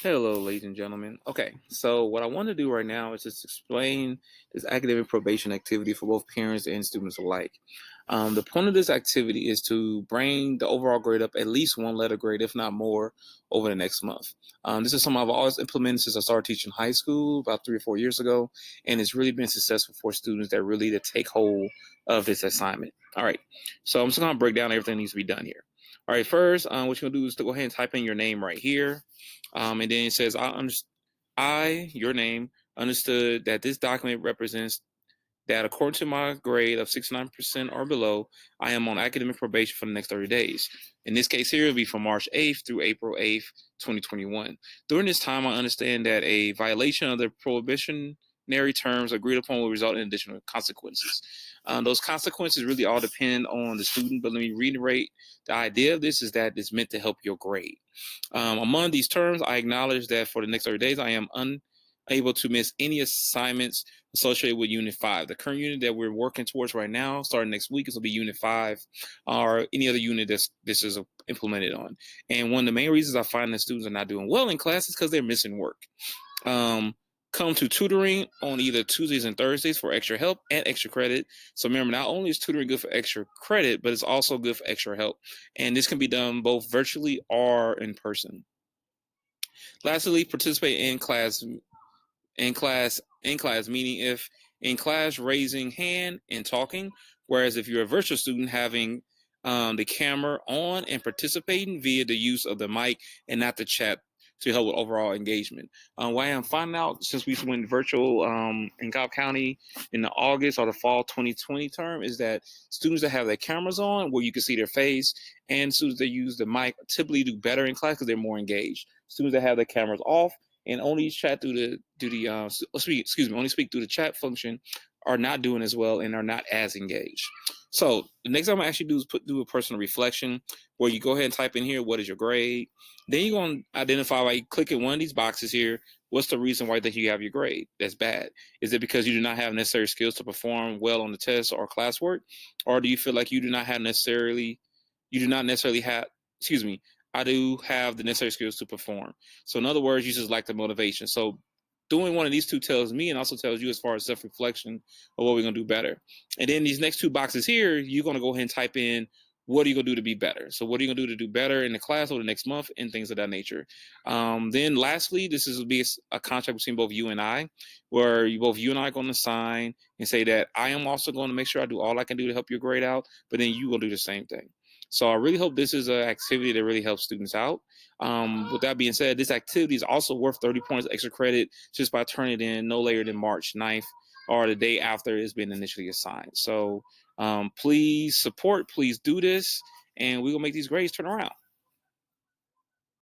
Hello, ladies and gentlemen. Okay, so what I want to do right now is just explain this academic probation activity for both parents and students alike. The point of this activity is to bring the overall grade up at least one letter grade, if not more, over the next month. This is something I've always implemented since I started teaching high school about 3 or 4 years ago, and it's really been successful for students that really to take hold of this assignment. All right, so I'm just going to break down everything that needs to be done here. All right, first, what you're going to do is to go ahead and type in your name right here. And then it says, your name, understood that this document represents that according to my grade of 69% or below, I am on academic probation for the next 30 days. In this case here, it'll be from March 8th through April 8th, 2021. During this time, I understand that a violation of the prohibitionary terms agreed upon will result in additional consequences. Those consequences really all depend on the student, but let me reiterate the idea of this is that it's meant to help your grade. Among these terms, I acknowledge that for the next 30 days, I am unable to miss any assignments associated with Unit 5. The current unit that we're working towards right now, starting next week, is will be Unit 5 or any other unit this is implemented on. And one of the main reasons I find that students are not doing well in class is because they're missing work. Come to tutoring on either Tuesdays and Thursdays for extra help and extra credit. So remember, not only is tutoring good for extra credit, but it's also good for extra help. And this can be done both virtually or in person. Lastly, participate in class, meaning if in class raising hand and talking, whereas if you're a virtual student having the camera on and participating via the use of the mic and not the chat to help with overall engagement. What I am finding out since we went virtual in Cobb County in the August or the fall 2020 term is that students that have their cameras on where you can see their face and students that use the mic typically do better in class because they're more engaged. Students that have their cameras off and only chat only speak through the chat function are not doing as well and are not as engaged. So the next time I actually do is do a personal reflection where you go ahead and type in here, what is your grade? Then you're going to identify by clicking one of these boxes here. What's the reason why that you have your grade that's bad? Is it because you do not have necessary skills to perform well on the test or classwork? Or do you feel like you do not necessarily have, excuse me, I do have the necessary skills to perform. So in other words, you just lack the motivation. So doing one of these two tells me and also tells you as far as self-reflection of what we're going to do better. And then these next two boxes here, you're going to go ahead and type in what are you going to do to be better? So what are you going to do to do better in the class or the next month and things of that nature. Then lastly, this will be a contract between both you and I, where you and I are going to sign and say that I am also going to make sure I do all I can do to help your grade out, but then you will do the same thing. So I really hope this is an activity that really helps students out. With that being said, this activity is also worth 30 points extra credit just by turning it in no later than March 9th or the day after it's been initially assigned. So please do this, and we will make these grades turn around.